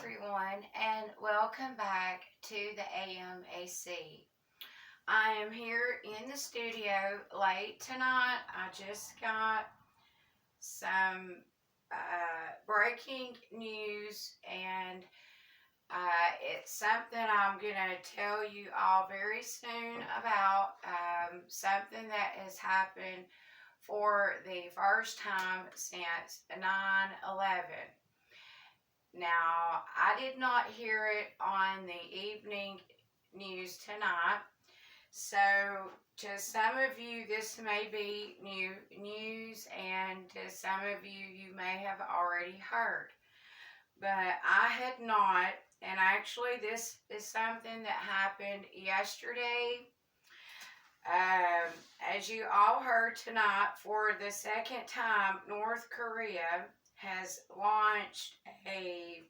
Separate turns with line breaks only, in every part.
everyone, and welcome back to the AMAC. I am here in the studio late tonight. I just got some breaking news, and it's something I'm going to tell you all very soon about. Something that has happened for the first time since 9/11. Now, I did not hear it on the evening news tonight, so to some of you, this may be new news, and to some of you, you may have already heard. But I had not, and actually, this is something that happened yesterday. Um, as you all heard tonight, for the second time, North Korea has launched a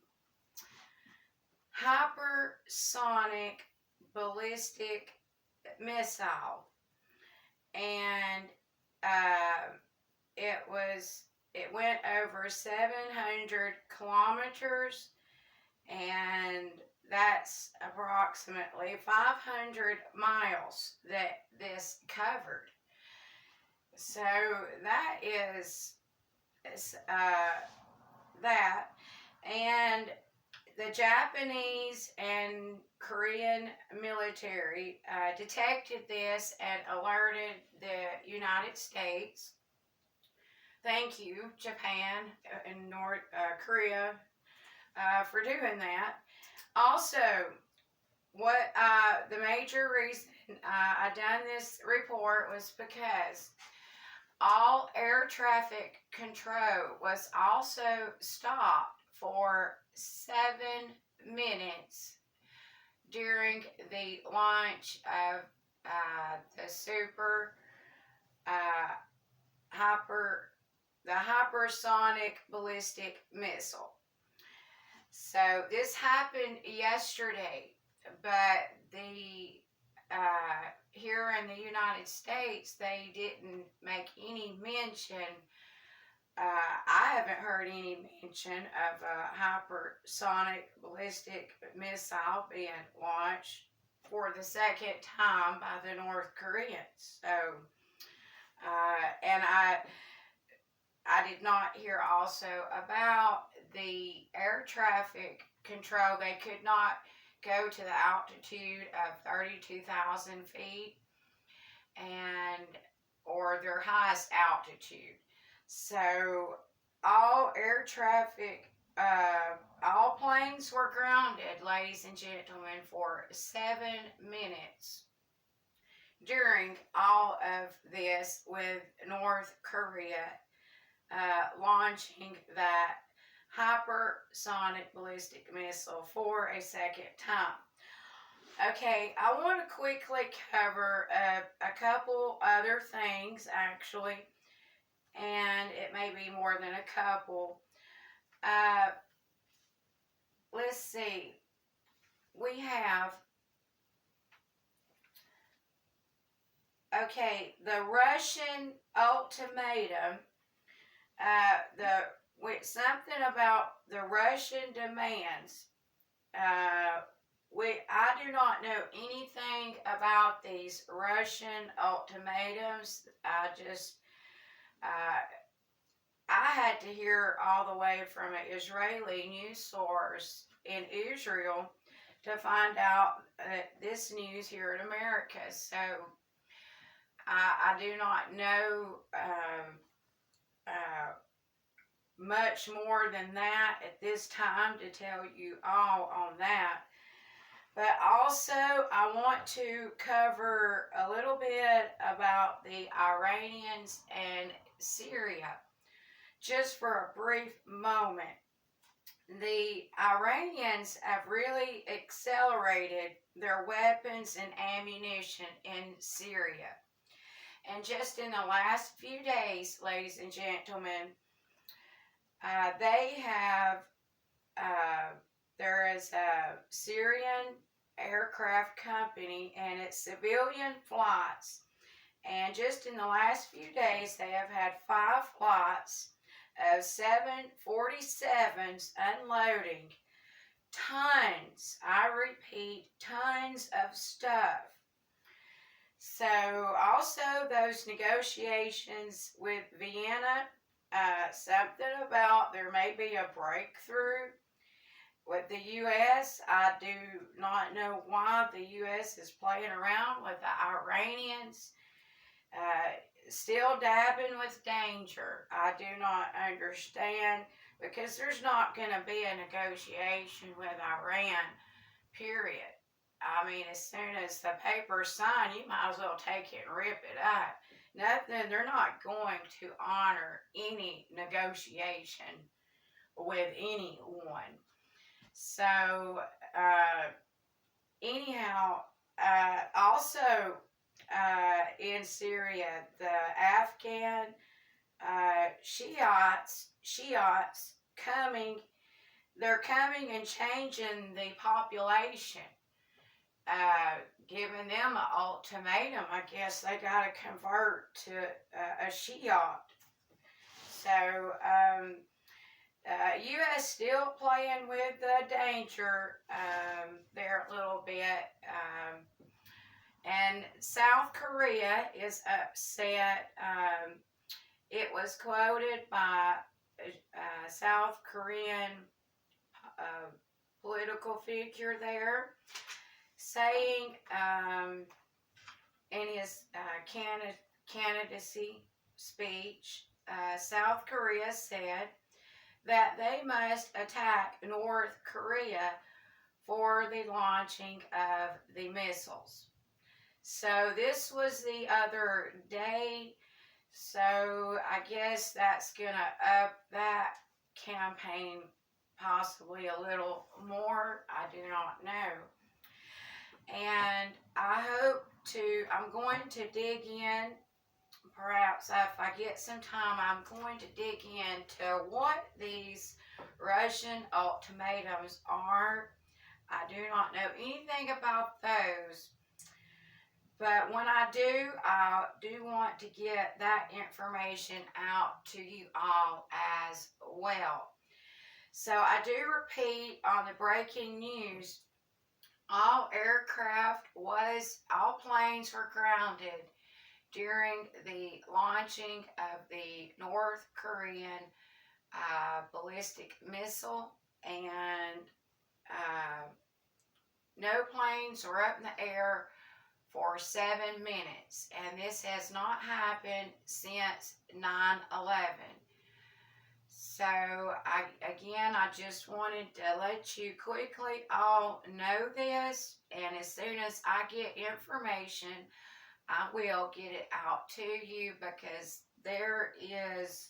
hypersonic ballistic missile, and uh, it went over 700 kilometers, and that's approximately 500 miles that this covered. So that is that, and the Japanese and Korean military detected this and alerted the United States. Thank you, Japan and North Korea, for doing that. Also, what the major reason I done this report was because all air traffic control was also stopped for 7 minutes during the launch of the super uh, hyper the hypersonic ballistic missile. So this happened yesterday, but the here in the United States, they didn't make any mention. I haven't heard any mention of a hypersonic ballistic missile being launched for the second time by the North Koreans. So, and I did not hear also about the air traffic control. They could not go to the altitude of 32,000 feet and or their highest altitude. So all air traffic, all planes were grounded, ladies and gentlemen, for 7 minutes during all of this, with North Korea launching that hypersonic ballistic missile for a second time. Okay, I want to quickly cover a couple other things, actually, and it may be more than a couple. Let's see. We have, okay, the Russian ultimatum. With something about the Russian demands. I do not know anything about these Russian ultimatums. I had to hear all the way from an Israeli news source in Israel to find out this news here in America. So I do not know much more than that at this time to tell you all on that. But also, I want to cover a little bit about the Iranians and Syria, just for a brief moment. The Iranians have really accelerated their weapons and ammunition in Syria. And just in the last few days, ladies and gentlemen, there is a Syrian aircraft company and its civilian flights. And just in the last few days, they have had 5 flights of 747s unloading tons, I repeat, tons of stuff. So also those negotiations with Vienna, something about there may be a breakthrough with the U.S. I do not know why the U.S. is playing around with the Iranians, uh, still dabbing with danger. I do not understand because there's not going to be a negotiation with Iran, period. I mean, as soon as the paper's signed, you might as well take it and rip it up. Nothing, they're not going to honor any negotiation with anyone. So, anyhow, also in Syria, the Afghan Shiites coming, they're coming and changing the population, giving them an ultimatum. I guess they got to convert to a Shiite. So, U.S. still playing with the danger there a little bit. And South Korea is upset. It was quoted by a South Korean uh, political figure there saying in his candidacy speech, South Korea said that they must attack North Korea for the launching of the missiles. So this was the other day. So I guess that's going to up that campaign possibly a little more. I do not know. And I'm going to dig in. Perhaps if I get some time, I'm going to dig into what these Russian ultimatums are. I do not know anything about those. But when I do want to get that information out to you all as well. So I do repeat on the breaking news, all planes were grounded during the launching of the North Korean ballistic missile, and no planes were up in the air for 7 minutes, and this has not happened since 9/11. So I just wanted to let you quickly all know this, and as soon as I get information, I will get it out to you, because there is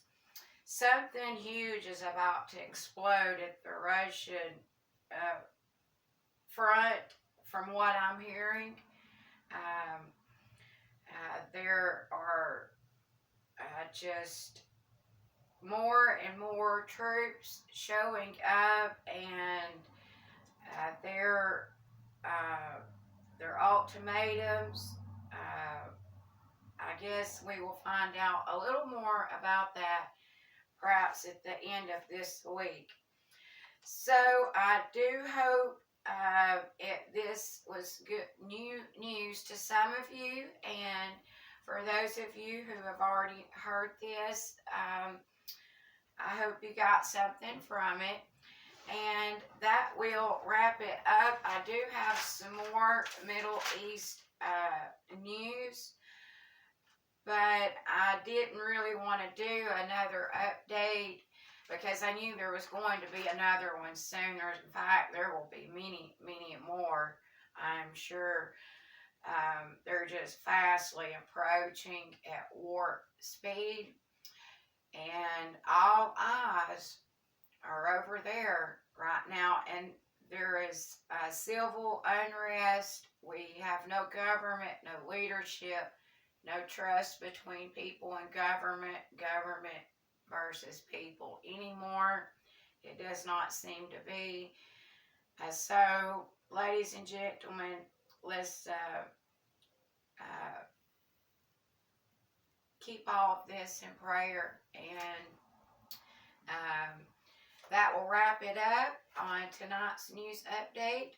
something huge is about to explode at the Russian front, from what I'm hearing. Um, there are just more and more troops showing up, and their ultimatums. I guess we will find out a little more about that perhaps at the end of this week. So I do hope this was good news to some of you, and for those of you who have already heard this, I hope you got something from it. And that will wrap it up. I do have some more Middle East news, but I didn't really want to do another update because I knew there was going to be another one sooner. In fact, there will be many, many more, I'm sure. They're just fastly approaching at warp speed, and all eyes are over there right now, and there is civil unrest. We have no government, no leadership, no trust between people and government versus people anymore. It does not seem to be. So, ladies and gentlemen, let's keep all of this in prayer, and that will wrap it up on tonight's news update.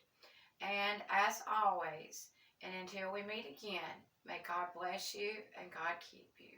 And as always, and until we meet again, may God bless you and God keep you.